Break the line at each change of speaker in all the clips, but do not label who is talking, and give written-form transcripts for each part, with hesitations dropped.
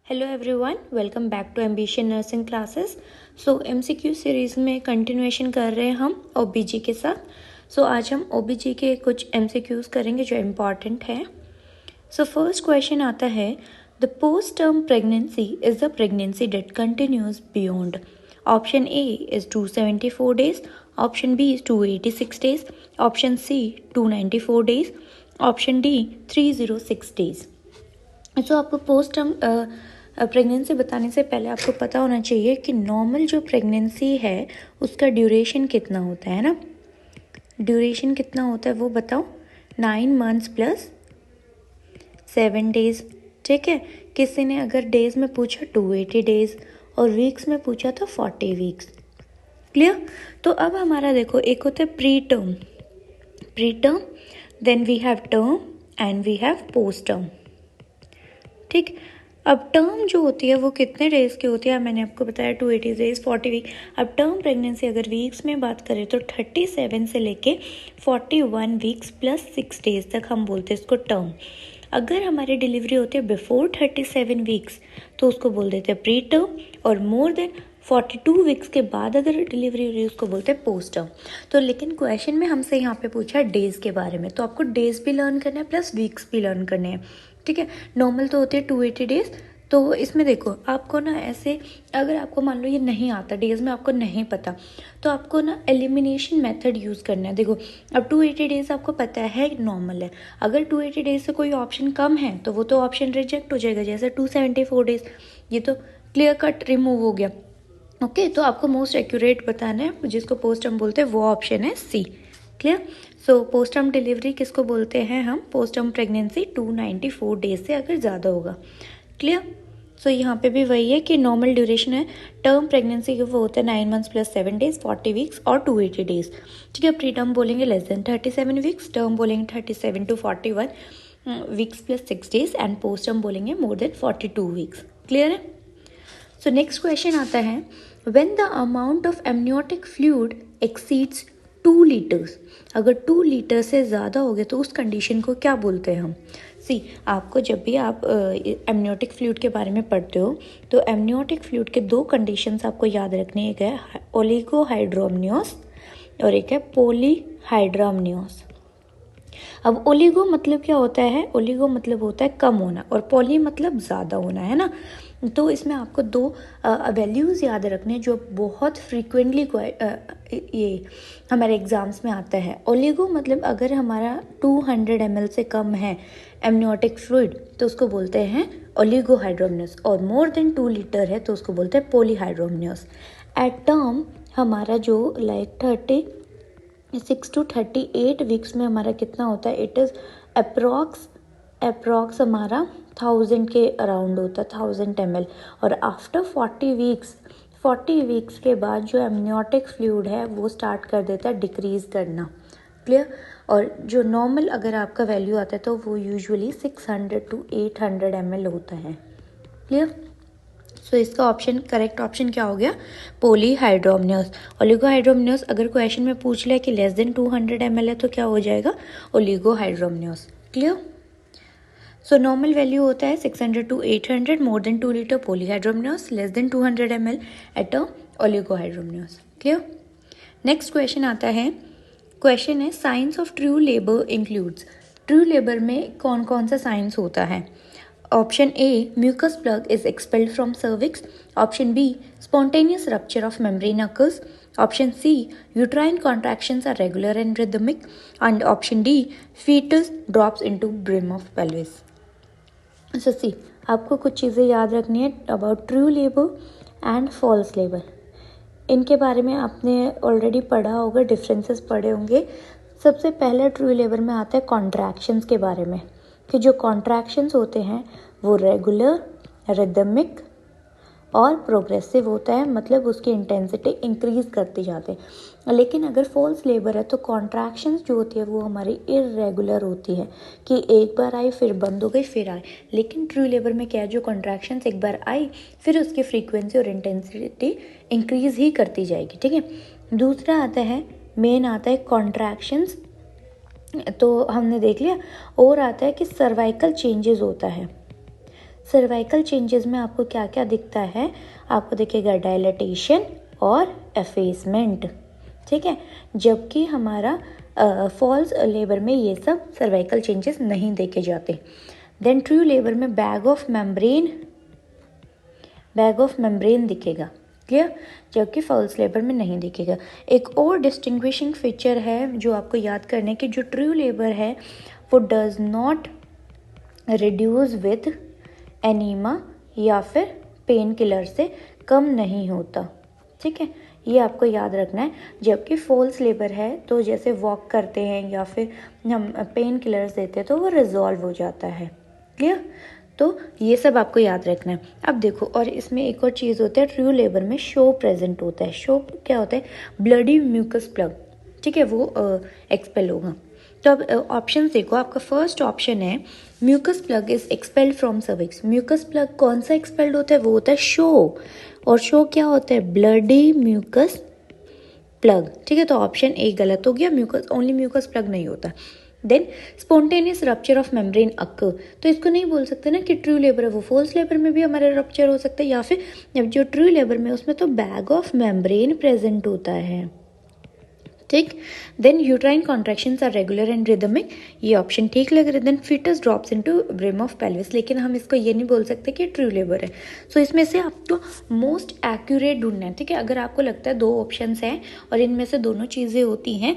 Hello everyone, welcome back to ambition nursing classes. So MCQ series में continuation कर रहे हैं हम ओबीजी के साथ। सो आज हम ओबीजी के कुछ एमसीक्यूज़ करेंगे जो इम्पॉर्टेंट है। सो फर्स्ट क्वेश्चन आता है, the post term pregnancy is the pregnancy date continues beyond. Option A is 274 days, option B is 286 days, option C 294 days, option D 306 days. So आपको पोस्ट टर्म प्रेगनेंसी बताने से पहले आपको पता होना चाहिए कि नॉर्मल जो प्रेगनेंसी है उसका ड्यूरेशन कितना होता है ना। ड्यूरेशन कितना होता है वो बताओ। 9 मंथ्स प्लस 7 डेज। ठीक है, किसी ने अगर डेज में पूछा 280 डेज और वीक्स में पूछा तो 40 वीक्स। क्लियर। तो अब हमारा देखो, एक होता है pre term, then we have term and we have post term. ठीक। अब टर्म जो होती है वो कितने डेज की होती है, मैंने आपको बताया 280 डेज 40 वीक। अब टर्म प्रेगनेंसी अगर वीक्स में बात करें तो 37 से लेके 41 वीक्स प्लस 6 डेज तक हम बोलते हैं इसको टर्म। अगर हमारी डिलीवरी होती है बिफोर 37 वीक्स तो उसको बोल देते हैं प्री टर्म, और मोर देन 42 वीक्स के बाद अगर डिलीवरी हो रही है उसको बोलते हैं पोस्ट टर्म। तो लेकिन क्वेश्चन में हमसे यहाँ पे पूछा डेज के बारे में, तो आपको डेज भी लर्न करना है प्लस वीक्स भी लर्न करने हैं। ठीक है, नॉर्मल तो होते हैं 280 डेज। तो इसमें देखो आपको ना ऐसे, अगर आपको मान लो ये नहीं आता डेज में, आपको नहीं पता, तो आपको ना एलिमिनेशन मेथड यूज़ करना है। देखो अब 280 डेज आपको पता है नॉर्मल है, अगर 280 डेज से कोई ऑप्शन कम है तो वो तो ऑप्शन रिजेक्ट हो जाएगा, जैसे 274 डेज, ये तो क्लियर कट रिमूव हो गया। ओके, तो आपको मोस्ट एक्यूरेट बताना है, जिसको पोस्ट हम बोलते हैं वो ऑप्शन है C. Clear. So post term delivery किसको बोलते हैं हम, पोस्ट टर्म प्रेगनेंसी 294 डेज से अगर ज़्यादा होगा। क्लियर। सो यहाँ पे भी वही है कि नॉर्मल ड्यूरेशन है टर्म प्रेगनेंसी का वो होता है 9 मंथ्स प्लस 7 डेज 40 वीक्स और 280 डेज। ठीक है, प्री टर्म बोलेंगे लेस देन 37 वीक्स, टर्म बोलेंगे 37 to 41 weeks plus 6 days, and post term बोलेंगे मोर देन 42 वीक्स। क्लियर है। सो नेक्स्ट क्वेश्चन आता है, when the amount of amniotic fluid exceeds 2 litres. अगर 2 लीटर से ज़्यादा हो गए तो उस कंडीशन को क्या बोलते हैं हम। सी, आपको जब भी आप एमनियोटिक फ्लूइड के बारे में पढ़ते हो तो एमनियोटिक फ्लूइड के 2 कंडीशंस आपको याद रखने, एक है ओलिगोहाइड्रोमनियोस और एक है पॉलीहाइड्रोमनियोस। अब ओलिगो मतलब क्या होता है, ओलिगो मतलब होता है कम होना और पॉली मतलब ज़्यादा होना, है ना। तो इसमें आपको 2 वैल्यूज़ याद रखने जो बहुत फ्रीक्वेंटली ये हमारे एग्ज़ाम्स में आता है। ओलिगो मतलब अगर हमारा 200 ml से कम है एमनियोटिक फ्लूइड तो उसको बोलते हैं ओलिगोहाइड्रोमनियस, और मोर देन 2 लीटर है तो उसको बोलते हैं पॉलीहाइड्रोमनियस। एट टर्म हमारा जो लाइक 36 to 38 वीक्स में हमारा कितना होता है, इट इज़ अप्रॉक्स हमारा 1000 के अराउंड होता है, 1000 ml। और आफ्टर 40 वीक्स के बाद जो एमनियोटिक फ्लूइड है वो स्टार्ट कर देता है डिक्रीज़ करना। क्लियर। और जो नॉर्मल अगर आपका वैल्यू आता है तो वो यूजुअली 600 to 800 ml होता है। क्लियर। सो इसका ऑप्शन, करेक्ट ऑप्शन क्या हो गया, पॉलीहाइड्रोमनियस। ओलिगोहाइड्रोमनियस अगर क्वेश्चन में पूछ लिया कि लेस देन 200 ml है तो क्या हो जाएगा, oligohydramnios. Clear. So normal value होता है 600 to 800, more than 2 litre polyhydramnios, less than 200 ml at a oligohydramnios. Clear. Next question आता है, क्वेश्चन है signs of true labour includes. True labour में कौन कौन सा साइंस होता है। Option A, mucus plug is expelled from cervix. Option B, spontaneous rupture of membrane occurs. Option C, uterine contractions are regular and rhythmic. And option D, fetus drops into brim of pelvis. So see, आपको कुछ चीज़ें याद रखनी है about true labour and false labour. इनके बारे में आपने ऑलरेडी पढ़ा होगा, डिफरेंसेस पढ़े होंगे। सबसे पहले ट्रू लेबर में आता है कॉन्ट्रैक्शंस के बारे में, कि जो कॉन्ट्रैक्शंस होते हैं वो रेगुलर, रिदमिक और प्रोग्रेसिव होता है, मतलब उसकी इंटेंसिटी इंक्रीज करती जाते हैं। लेकिन अगर फॉल्स लेबर है तो कॉन्ट्रैक्शंस जो होती है वो हमारी इरेगुलर होती है, कि एक बार आई फिर बंद हो गई फिर आई। लेकिन ट्रू लेबर में क्या है, जो कॉन्ट्रैक्शंस एक बार आई फिर उसकी फ्रीक्वेंसी और इंटेंसिटी इंक्रीज ही करती जाएगी। ठीक है। दूसरा आता है, मेन आता है कॉन्ट्रैक्शंस, तो हमने देख लिया। और आता है कि सर्वाइकल चेंजेस होता है, सर्वाइकल चेंजेस में आपको क्या क्या दिखता है, आपको दिखेगा डायलेटेशन और एफेसमेंट, ठीक है, जबकि हमारा फॉल्स लेबर में ये सब सर्वाइकल चेंजेस नहीं देखे जाते। देन ट्रू लेबर में बैग ऑफ मेम्ब्रेन दिखेगा, क्लियर, जबकि फॉल्स लेबर में नहीं दिखेगा। एक और डिस्टिंग्विशिंग फीचर है जो आपको याद करने की, जो ट्रू लेबर है वो does not reduce with enema या फिर पेन किलर से कम नहीं होता, ठीक है, ये आपको याद रखना है। जबकि फॉल्स लेबर है तो जैसे वॉक करते हैं या फिर हम पेन किलर्स देते हैं तो वो रिजॉल्व हो जाता है, क्लियर, तो ये सब आपको याद रखना है। अब देखो, और इसमें एक और चीज़ होता है, ट्रू लेबर में शो प्रेजेंट होता है। शो क्या होता है, ब्लडी म्यूकस प्लग, ठीक है, वो एक्सपेल होगा। तो अब ऑप्शन देखो, आपका फर्स्ट ऑप्शन है mucus plug is expelled from cervix. Mucus plug कौन सा एक्सपेल्ड होता है, वो होता है शो, और शो क्या होता है, ब्लडी म्यूकस प्लग, ठीक है, तो ऑप्शन ए गलत हो गया, म्यूकस ओनली म्यूकस प्लग नहीं होता। Then spontaneous rupture of membrane occur, तो इसको नहीं बोल सकते ना कि ट्रू लेबर है, वो फॉल्स लेबर में भी हमारा रप्चर हो सकता है, या फिर जो ट्रू लेबर में उसमें तो बैग ऑफ मेम्ब्रेन प्रेजेंट होता है, ठीक। Then uterine contractions are regular and rhythmic, ये ऑप्शन ठीक लग रहा है। Then fetus drops into brim of pelvis, लेकिन हम इसको ये नहीं बोल सकते कि ट्रू लेबर है। सो इसमें से आपको मोस्ट एक्यूरेट ढूंढना है, ठीक है, अगर आपको लगता है दो ऑप्शंस हैं और इनमें से दोनों चीज़ें होती हैं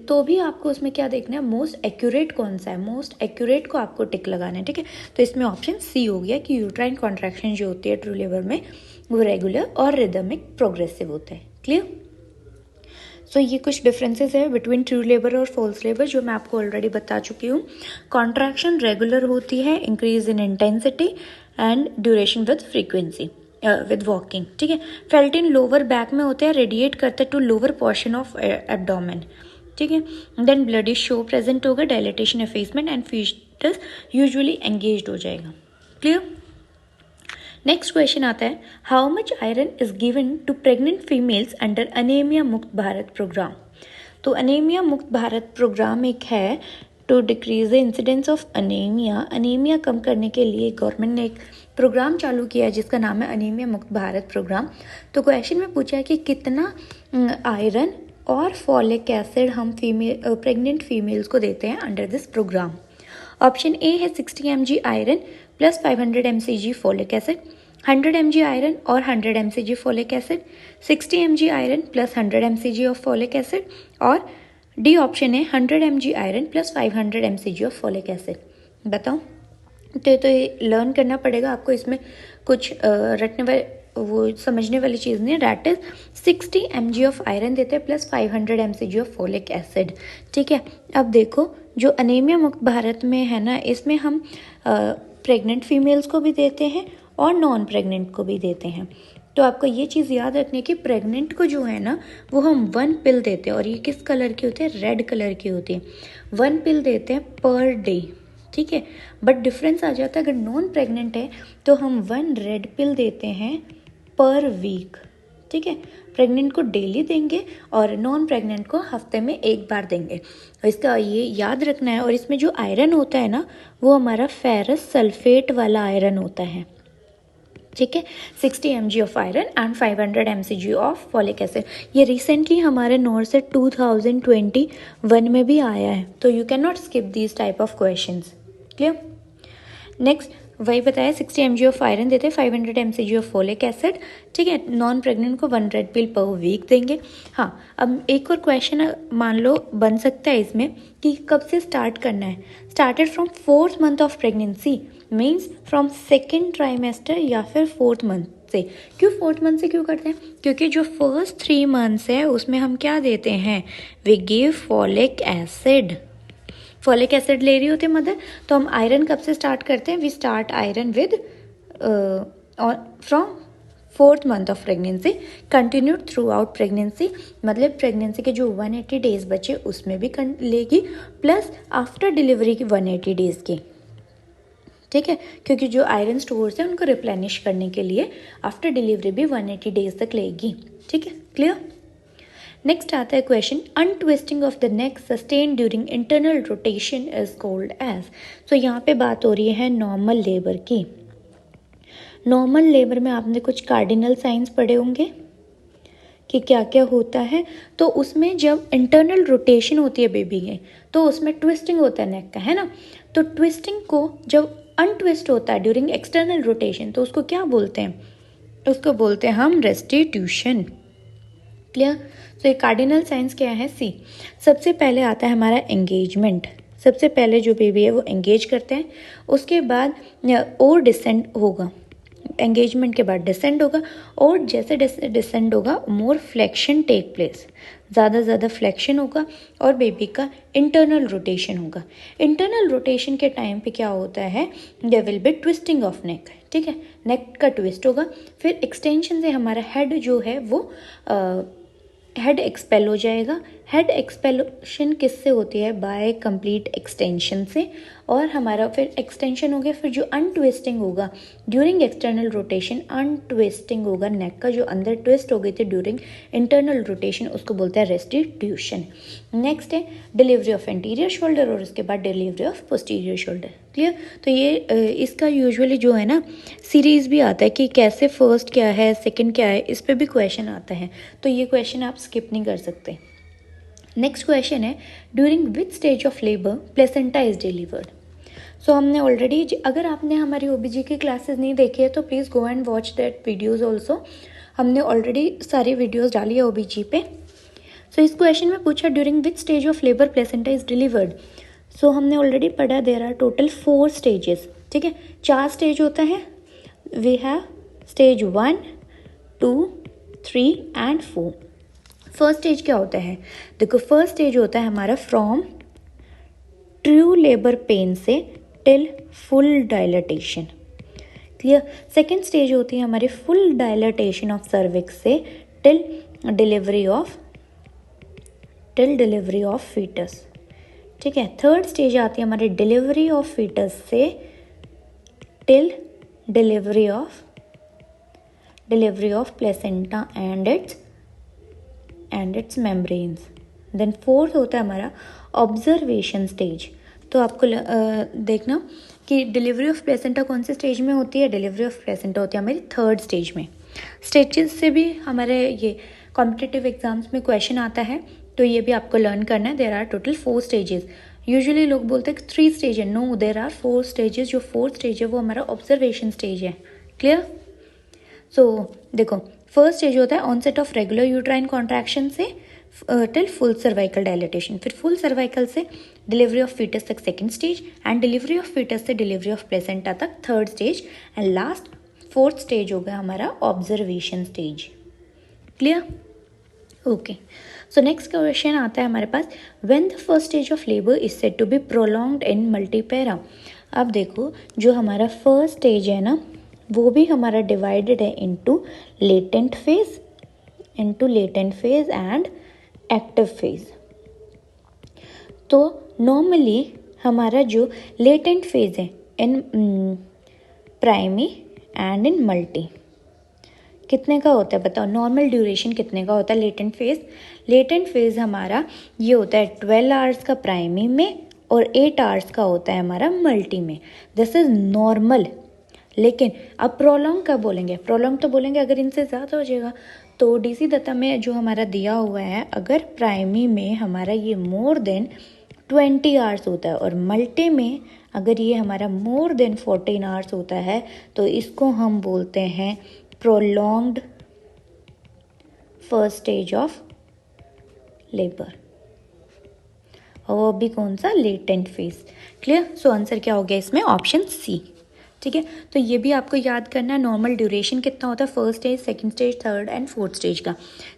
तो भी आपको उसमें क्या देखना है, मोस्ट एक्यूरेट कौन सा है, मोस्ट एक्यूरेट को आपको टिक लगाना है, ठीक है। तो इसमें ऑप्शन सी हो गया कि यूट्राइन कॉन्ट्रैक्शन जो होती है ट्रू लेबर में वो रेगुलर और रिदमिक प्रोग्रेसिव होता है, क्लियर। सो ये कुछ डिफरेंसेस है बिटवीन ट्रू लेबर और फॉल्स लेबर जो मैं आपको ऑलरेडी बता चुकी हूँ। कॉन्ट्रैक्शन रेगुलर होती है, increase in intensity and duration with frequency with walking, ठीक है। फेल्ट इन लोअर बैक में होते हैं, रेडिएट करते हैं to lower portion of abdomen, ठीक है। देन ब्लडी शो प्रेजेंट होगा, dilatation effacement and fetus usually engaged हो जाएगा, क्लियर। नेक्स्ट क्वेश्चन आता है, how much iron is given to pregnant females under anaemia मुक्त भारत प्रोग्राम। तो अनेमिया मुक्त भारत प्रोग्राम एक है to decrease the incidence of anaemia. Anaemia कम करने के लिए गवर्नमेंट ने एक प्रोग्राम चालू किया है जिसका नाम है अनेमिया मुक्त भारत प्रोग्राम। तो क्वेश्चन में पूछा है कि कितना आयरन और फॉलिक एसिड हम प्रेग्नेंट फीमेल्स को देते हैं under this programme. Option A है 60 mg iron plus 500 mcg folic acid, 100 mg iron और 100 mcg folic acid, 60 mg iron plus 100 mcg of folic acid, और डी ऑप्शन है 100 mg iron plus 500 mcg of folic acid. बताओ, तो ये learn करना पड़ेगा आपको, इसमें कुछ रटने वाले वो समझने वाली चीज़ नहीं है। That is 60 mg of iron देते हैं plus 500 mcg of folic acid, ठीक है। अब देखो, जो अनेमिया मुक्त भारत में है ना, इसमें हम प्रेग्नेंट फीमेल्स को भी देते हैं और नॉन प्रेग्नेंट को भी देते हैं। तो आपको ये चीज़ याद रखनी कि प्रेग्नेंट को जो है ना वो हम 1 पिल देते हैं, और ये किस कलर की होती है, रेड कलर की होती है। 1 पिल देते हैं पर डे, ठीक है। बट डिफरेंस आ जाता है, अगर नॉन प्रेग्नेंट है तो हम 1 रेड पिल देते हैं पर वीक, ठीक है। प्रेग्नेंट को डेली देंगे और नॉन प्रेग्नेंट को हफ्ते में एक बार देंगे। इसका ये याद रखना है। और इसमें जो आयरन होता है ना वो हमारा फेरस सल्फेट वाला आयरन होता है, ठीक है। 60 mg of iron and 500 mcg of folic acid. ये रिसेंटली हमारे नोट से 2021 में भी आया है, तो you can not skip these type of questions, clear. Next वही बताया, 60 mg ऑफ आयरन देते हैं, 500 mcg ऑफ फोलिक एसिड, ठीक है। नॉन प्रेग्नेंट को 1 रेड पिल पर वीक देंगे। हाँ, अब एक और क्वेश्चन मान लो बन सकता है इसमें कि कब से स्टार्ट करना है। Started from 4th month of pregnancy, means from 2nd trimester या फिर 4th मंथ से। क्यों 4th मंथ से क्यों करते हैं, क्योंकि जो फर्स्ट 3 मंथ्स है उसमें हम क्या देते हैं, we give folic acid. Folic acid ले रही होती है मदर, तो हम आयरन कब से स्टार्ट करते हैं, we start iron with from 4th month of pregnancy, continued throughout pregnancy. मतलब प्रेगनेंसी के जो 180 डेज बचे उसमें भी लेगी, प्लस आफ्टर डिलीवरी की 180 डेज की, ठीक है। क्योंकि जो आयरन स्टोर्स हैं उनको रिप्लेनिश करने के लिए आफ्टर डिलीवरी भी 180 डेज तक लेगी, ठीक है, क्लियर। नेक्स्ट आता है question, untwisting of the neck sustain during internal rotation is called as. तो यहाँ पे बात हो रही है नॉर्मल लेबर की, नॉर्मल लेबर में आपने कुछ कार्डिनल साइंस पढ़े होंगे कि क्या क्या होता है। तो उसमें जब इंटरनल रोटेशन होती है बेबी के, तो उसमें ट्विस्टिंग होता है नेक का, है ना। तो ट्विस्टिंग को जब अनट्विस्ट होता है ड्यूरिंग एक्सटर्नल रोटेशन, तो उसको क्या बोलते हैं? उसको बोलते हैं हम रेस्टिट्यूशन। क्लियर? तो ये कार्डिनल साइंस क्या है? सी, सबसे पहले आता है हमारा एंगेजमेंट। सबसे पहले जो बेबी है वो एंगेज करते हैं, उसके बाद और डिसेंड होगा, एंगेजमेंट के बाद डिसेंड होगा, और जैसे डिसेंड होगा मोर फ्लेक्शन टेक प्लेस, ज़्यादा फ्लेक्शन होगा, और बेबी का इंटरनल रोटेशन होगा। इंटरनल रोटेशन के टाइम पे क्या होता है? There will be twisting of neck, ठीक है, नेक का ट्विस्ट होगा। फिर एक्सटेंशन से हमारा हेड जो है वो हेड एक्सपेल हो जाएगा। हेड एक्सपेलोशन किससे होती है? बाय कंप्लीट एक्सटेंशन से। और हमारा फिर एक्सटेंशन हो गया, फिर जो अनट्विस्टिंग होगा ड्यूरिंग एक्सटर्नल रोटेशन, अनट्विस्टिंग होगा नेक का, जो अंदर ट्विस्ट हो गई थी ड्यूरिंग इंटरनल रोटेशन, उसको बोलते हैं रेस्टिट्यूशन। नेक्स्ट है डिलीवरी ऑफ एंटीरियर शोल्डर, और उसके बाद delivery of posterior shoulder. Clear? तो ये इसका यूजुअली जो है ना सीरीज़ भी आता है कि कैसे फर्स्ट क्या है, सेकंड क्या है, इस पे भी क्वेश्चन आता है, तो ये क्वेश्चन आप स्किप नहीं कर सकते। नेक्स्ट क्वेश्चन है during which stage of labour placenta is delivered. So हमने ऑलरेडी, अगर आपने हमारी ओबीजी की क्लासेस नहीं देखी है तो please go and watch that videos also. हमने ऑलरेडी सारी वीडियोज़ डाली है ओबीजी पे। सो इस क्वेश्चन में पूछा during which stage of labour placenta is delivered. So हमने ऑलरेडी पढ़ा देयर आर टोटल 4 स्टेजेस, ठीक है, 4 स्टेज होता है। We have stage 1, 2, 3 and 4। First stage क्या होता है? देखो, फर्स्ट स्टेज होता है हमारा फ्रॉम ट्रू लेबर पेन से till full dilatation. Clear? Second stage होती है हमारी फुल डायलेटेशन ऑफ सर्विक्स से टिल डिलीवरी ऑफ फीटस, ठीक है। थर्ड स्टेज आती है हमारी डिलीवरी ऑफ फीटस से till delivery of placenta and its membranes. Then fourth होता है हमारा ऑब्जर्वेशन स्टेज। तो आपको देखना कि डिलीवरी ऑफ प्लेसेंटा कौन से स्टेज में होती है? डिलीवरी ऑफ प्लेसेंटा होती है हमारी थर्ड स्टेज में। स्टेजेस से भी हमारे ये कॉम्पिटिटिव एग्जाम्स में क्वेश्चन आता है, तो ये भी आपको लर्न करना है। There are total 4 stages. Usually लोग बोलते हैं 3 स्टेज है, नो, देयर आर 4 स्टेजेस। जो 4th स्टेज है वो हमारा ऑब्जर्वेशन स्टेज है। क्लियर? सो देखो, फर्स्ट स्टेज होता है onset of regular uterine contraction से टिल फुल सर्वाइकल डायलेटेशन। फिर फुल सर्वाइकल से डिलीवरी ऑफ फीटस तक second stage, and delivery of foetus से डिलीवरी ऑफ प्लेसेंटा तक third stage, and last 4th stage होगा हमारा observation stage. Clear? Okay. So next question आता है हमारे पास, when the first stage of labour is said to be prolonged in multipara. अब देखो, जो हमारा फर्स्ट स्टेज है ना, वो भी हमारा डिवाइडेड है into latent phase and active phase. तो नॉर्मली हमारा जो लेटेंट फेज है इन प्राइमी एंड इन मल्टी, कितने का होता है बताओ? नॉर्मल ड्यूरेशन कितने का होता है लेटेंट फेज? लेटेंट फेज हमारा ये होता है 12 आवर्स का प्राइमी में और 8 आवर्स का होता है हमारा मल्टी में। This is normal. लेकिन अब प्रोलॉन्ग कब बोलेंगे? प्रोलॉन्ग तो बोलेंगे अगर इनसे ज़्यादा हो जाएगा। तो डीसी दत्ता में जो हमारा दिया हुआ है, अगर प्राइमी में हमारा ये मोर देन 20 आवर्स होता है और मल्टी में अगर ये हमारा मोर देन 14 आवर्स होता है, तो इसको हम बोलते हैं prolonged first stage of labour. और भी कौन सा? Latent phase. Clear? So answer क्या हो गया इसमें? Option C. ठीक है, तो ये भी आपको याद करना है नॉर्मल ड्यूरेशन कितना होता है first stage, second stage, third and fourth stage का।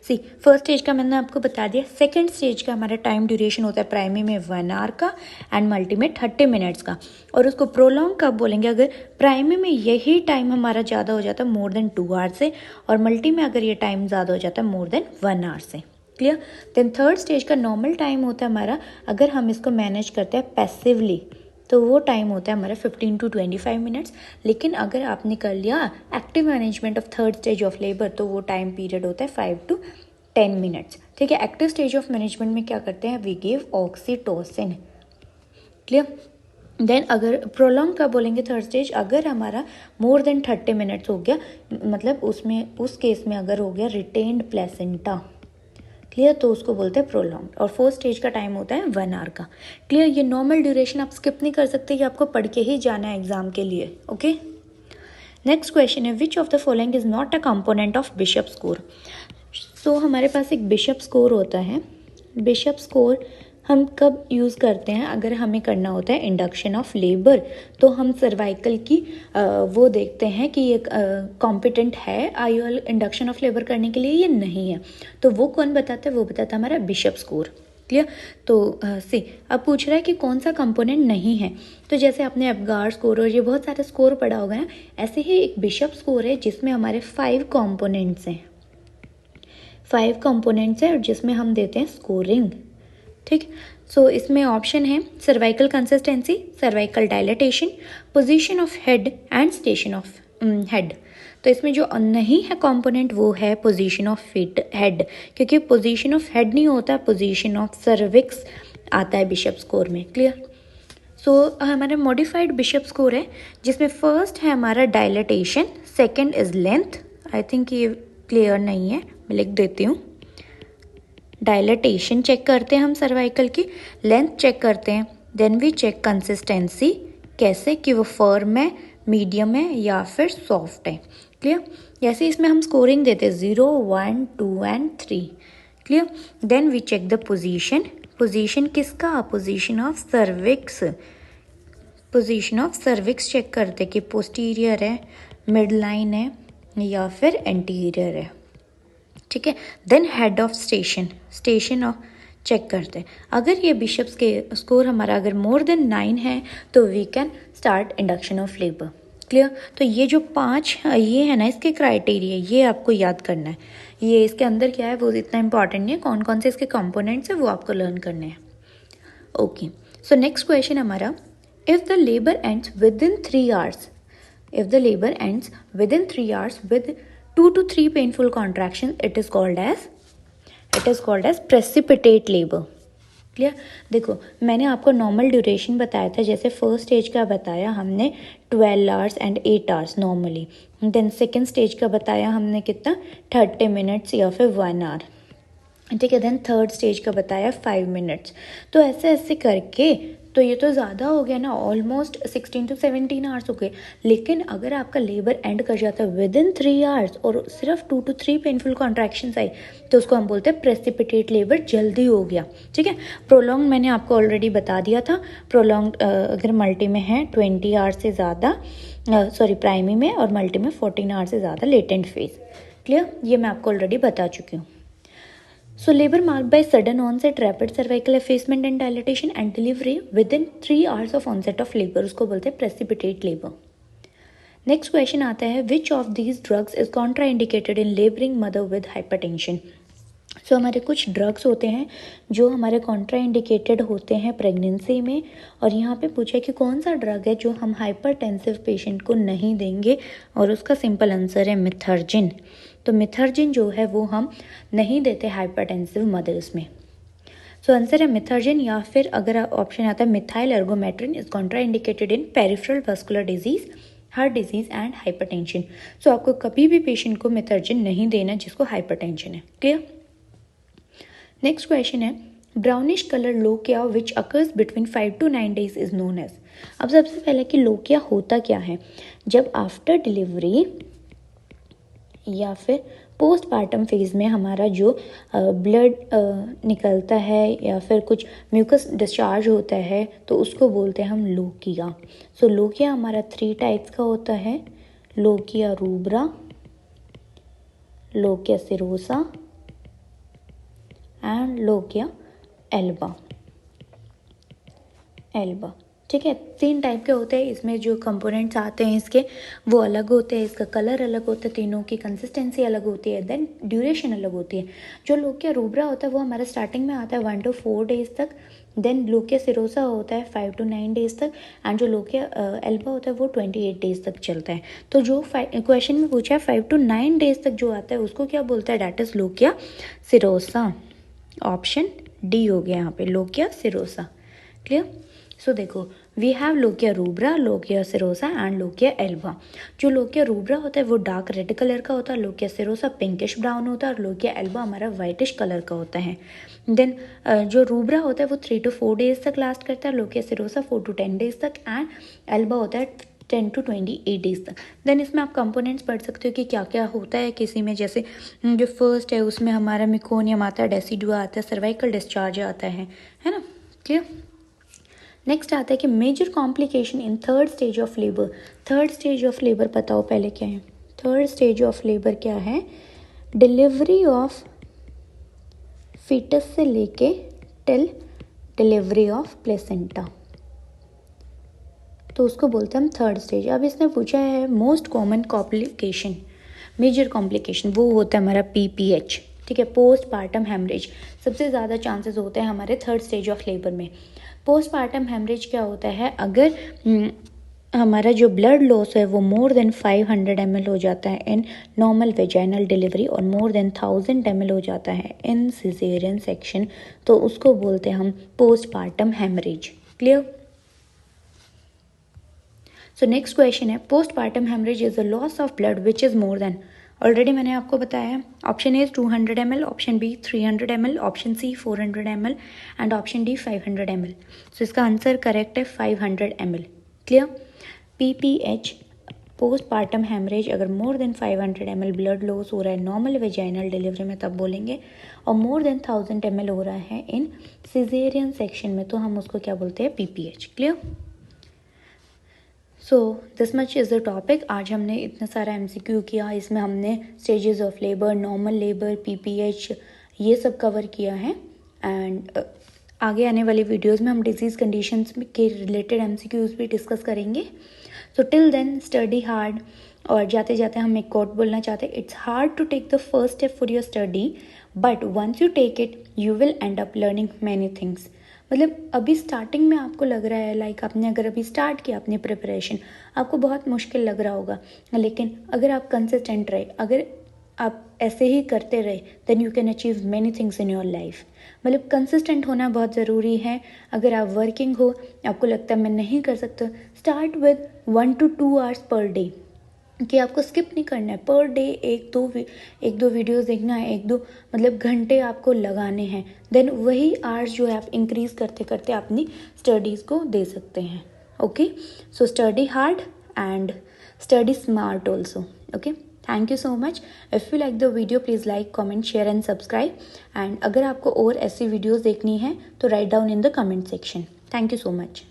सी, फर्स्ट स्टेज का मैंने आपको बता दिया। सेकंड स्टेज का हमारा टाइम ड्यूरेशन होता है प्राइमरी में 1 आवर का एंड मल्टी में 30 मिनट्स का। और उसको प्रोलॉन्ग कब बोलेंगे? अगर प्राइमरी में यही टाइम हमारा ज़्यादा हो जाता है मोर देन 2 आवर से, और मल्टी में अगर ये टाइम ज़्यादा हो जाता है मोर देन 1 आवर से। क्लियर? देन थर्ड स्टेज का नॉर्मल टाइम होता है हमारा, अगर हम इसको मैनेज करते हैं पैसिवली, तो वो टाइम होता है हमारा 15 to 25 मिनट्स। लेकिन अगर आपने कर लिया active management of third stage of labour, तो वो टाइम पीरियड होता है 5 to 10 मिनट्स। ठीक है, एक्टिव स्टेज ऑफ मैनेजमेंट में क्या करते हैं? We give oxytocin. Clear? Then अगर प्रोलॉन्ग का बोलेंगे थर्ड स्टेज, अगर हमारा मोर देन 30 मिनट्स हो गया, मतलब उसमें उस केस में अगर हो गया रिटेन्ड प्लेसेंटा, क्लियर, तो उसको बोलते हैं प्रोलॉन्ग। और फोर्थ स्टेज का टाइम होता है 1 आवर का। क्लियर, ये नॉर्मल ड्यूरेशन आप स्किप नहीं कर सकते, ये आपको पढ़ के ही जाना है एग्जाम के लिए। ओके, नेक्स्ट क्वेश्चन है which of the following is not a component of bishop score. तो हमारे पास एक बिशप स्कोर होता है। बिशप स्कोर हम कब यूज़ करते हैं, अगर हमें करना होता है इंडक्शन ऑफ लेबर, तो हम सर्वाइकल की वो देखते हैं कि ये कॉम्पिटेंट है आईओएल इंडक्शन ऑफ लेबर करने के लिए, ये नहीं है, तो वो कौन बताता है, वो बताता है हमारा बिशप स्कोर। क्लियर, तो सी अब पूछ रहा है कि कौन सा कंपोनेंट नहीं है, तो जैसे आपने एबगार स्कोर और ये बहुत सारे स्कोर पढ़ा होगा ना, ऐसे ही एक बिशप स्कोर है जिसमें हमारे 5 कंपोनेंट्स हैं, 5 कंपोनेंट्स हैं और जिसमें हम देते हैं स्कोरिंग। ठीक, सो इसमें ऑप्शन है cervical consistency, cervical dilatation, position of head and station of head. तो इसमें जो नहीं है कंपोनेंट वो है पोजीशन ऑफ हेड, क्योंकि पोजीशन ऑफ हेड नहीं होता, पोजीशन ऑफ सर्विक्स आता है बिशप स्कोर में। क्लियर, सो हमारा मॉडिफाइड बिशप स्कोर है जिसमें फर्स्ट है हमारा dilatation, second is length. I think ये क्लियर नहीं है, मैं लिख देती हूँ। डायलेटेशन चेक करते हैं हम सर्वाइकल की, लेंथ चेक करते हैं, देन वी चेक कंसिस्टेंसी, कैसे कि वो फर्म है, मीडियम है या फिर सॉफ्ट है। क्लियर, जैसे इसमें हम स्कोरिंग देते हैं 0, 1, 2 and 3। Clear, then we check the position, position किसका, position of cervix, position of cervix check करते कि पोस्टीरियर है, मिड लाइन है या फिर एंटीरियर है। ठीक है, then head of station, station of check करते हैं। अगर ये बिशप्स के स्कोर हमारा अगर मोर देन 9 है तो we can start induction of labour. Clear, तो ये जो 5 ये है ना इसके क्राइटेरिया, ये आपको याद करना है। ये इसके अंदर क्या है वो इतना इंपॉर्टेंट नहीं है, कौन कौन से इसके कंपोनेंट्स है वो आपको लर्न करने हैं। ओके, सो नेक्स्ट क्वेश्चन हमारा, if the labour ends with in 3 hours, if the labor ends within 3 hours with 2 to 3 painful contractions, it is called as precipitate labor। Clear, देखो मैंने आपको नॉर्मल ड्यूरेशन बताया था, जैसे first stage का बताया हमने 12 hours and 8 hours normally, then second stage का बताया हमने कितना 30 मिनट्स या फिर 1 आवर। ठीक है, देन थर्ड स्टेज का बताया 5 मिनट्स। तो ऐसे ऐसे करके तो ये तो ज़्यादा हो गया ना, ऑलमोस्ट 16 to 17 आवर्स हो गए। लेकिन अगर आपका लेबर एंड कर जाता है विद इन 3 आवर्स और सिर्फ 2 to 3 पेनफुल कॉन्ट्रैक्शंस आई, तो उसको हम बोलते हैं प्रेसिपिटेट लेबर, जल्दी हो गया। ठीक है, प्रोलॉन्ग मैंने आपको ऑलरेडी बता दिया था, प्रोलॉन्ग अगर मल्टी में है 20 आवर्स से ज़्यादा, सॉरी प्राइमी में, और मल्टी में 14 आवर्स से ज़्यादा लेटेंट फेज। क्लियर, ये मैं आपको ऑलरेडी बता चुकी हूँ। So labor marked by sudden onset, rapid cervical effacement and dilatation and delivery within 3 hours of onset of labor, उसको बोलते हैं precipitate labor। नेक्स्ट क्वेश्चन आता है which of these drugs is contraindicated in labouring mother with hypertension. So हमारे कुछ drugs होते हैं जो हमारे कॉन्ट्राइंडिकेटेड होते हैं प्रेगनेंसी में, और यहाँ पे पूछा है कि कौन सा ड्रग है जो हम हाइपरटेंसिव पेशेंट को नहीं देंगे, और उसका सिंपल आंसर है मिथर्जिन। तो मिथर्जिन जो है वो हम नहीं देते हाइपरटेंसिव मदर्स में। सो आंसर है मिथर्जिन, या फिर अगर ऑप्शन आता है methyl ergometrine is contraindicated in peripheral vascular disease, heart disease and hypertension. So आपको कभी भी पेशेंट को मिथर्जिन नहीं देना जिसको हाइपरटेंशन है। क्लियर, नेक्स्ट क्वेश्चन है brownish colour lochia which occurs between 5 to 9 days is known as. अब सबसे पहले कि लोकिया होता क्या है, जब आफ्टर डिलीवरी या फिर पोस्टपार्टम फेज़ में हमारा जो ब्लड निकलता है या फिर कुछ म्यूकस डिस्चार्ज होता है तो उसको बोलते हैं हम लोकिया। सो लोकिया हमारा 3 टाइप्स का होता है, lochia rubra, lochia serosa and lochia Elba. ठीक है, 3 टाइप के होते हैं। इसमें जो कंपोनेंट्स आते हैं इसके वो अलग होते हैं, इसका कलर अलग होता है, तीनों की कंसिस्टेंसी अलग होती है, देन ड्यूरेशन अलग होती है। जो लोकिया रूब्रा होता है वो हमारा स्टार्टिंग में आता है 1 to 4 days तक, देन लोकिया सिरोसा होता है 5 to 9 days तक, एंड जो लोकिया एल्बा होता है वो 28 days तक चलता है। तो जो क्वेश्चन में पूछा है 5 to 9 days तक जो आता है उसको क्या बोलता है, that is lochia serosa. Option D हो गया यहाँ पे, लोकिया सिरोसा। क्लियर, सो देखो we have lochia rubra, lochia serosa and lochia alba. जो लोकिया रूब्रा होता है वो डार्क रेड कलर का होता है, लोकिया सिरोसा पिंकिश ब्राउन होता है और लोकिया एल्बा हमारा वाइटिश कलर का होता है। देन जो रूब्रा होता है वो 3 to 4 डेज तक लास्ट करता है, लोकिया सिरोसा 4 to 10 डेज तक एंड एल्बा होता है 10 to 28 डेज तक। देन इसमें आप कंपोनेंट्स पढ़ सकते हो कि क्या क्या होता है किसी में। जैसे जो फर्स्ट है उसमें हमारा मिकोनियम आता है, डेसिडुआ आता है, सर्वाइकल डिस्चार्ज आता है ना, क्लियर। नेक्स्ट आता है कि major complication in third stage of labour. Third stage of labour बताओ पहले क्या है। थर्ड स्टेज ऑफ लेबर क्या है? डिलीवरी ऑफ फीटस से लेके टिल डिलीवरी ऑफ प्लेसेंटा, तो उसको बोलते हैं हम थर्ड स्टेज। अब इसने पूछा है most common complication, major complication, वो होता है हमारा PPH, ठीक है, पोस्ट पार्टम हेमरेज। सबसे ज़्यादा चांसेस होते हैं हमारे थर्ड स्टेज ऑफ लेबर में। पोस्ट पार्टम हेमरेज क्या होता है? अगर हमारा जो ब्लड लॉस है वो मोर देन 500 ml हो जाता है इन नॉर्मल वेजाइनल डिलीवरी और मोर देन 1000 ml हो जाता है इन सिजेरियन सेक्शन, तो उसको बोलते हैं हम post partum haemorrhage, clear. So next question है postpartum haemorrhage is the loss of blood which is more than. Already मैंने आपको बताया, option A 200 ml, option B 300 ml, option C 400 ml and option D 500 ml। So इसका answer correct है 500 ml, क्लियर। PPH postpartum haemorrhage अगर more than 500 ml blood loss हो रहा है नॉर्मल वेजाइनल डिलीवरी में तब बोलेंगे, और मोर देन 1000 ml हो रहा है इन सिजेरियन सेक्शन में तो हम उसको क्या बोलते हैं? PPH, clear. So this much is the topic. आज हमने इतना सारा MCQ किया, इसमें हमने stages of labour, normal labour, PPH ये सब कवर किया है। एंड आगे आने वाली वीडियोस में हम डिजीज़ कंडीशंस के रिलेटेड MCQs भी डिस्कस करेंगे। So till then study hard. और जाते जाते हम एक कोट बोलना चाहते हैं, it's hard to take the first step for your study but once you take it you will end up learning many things. मतलब अभी स्टार्टिंग में आपको लग रहा है लाइक आपने अगर अभी स्टार्ट किया अपनी प्रिपरेशन, आपको बहुत मुश्किल लग रहा होगा, लेकिन अगर आप कंसिस्टेंट रहे, अगर आप ऐसे ही करते रहे then you can achieve many things in your life. मतलब कंसिस्टेंट होना बहुत ज़रूरी है। अगर आप वर्किंग हो, आपको लगता है मैं नहीं कर सकता, start with 1 to 2 hours per day, कि आपको स्किप नहीं करना है। पर डे एक दो वीडियोस देखना है, एक दो मतलब घंटे आपको लगाने हैं। देन वही आवर्स जो है आप इंक्रीज करते करते अपनी स्टडीज़ को दे सकते हैं। Okay, so study hard and study smart also. Okay, thank you so much. If you like the video please like, comment, share and subscribe. And अगर आपको और ऐसी वीडियोज़ देखनी है तो write down in the comment section. Thank you so much.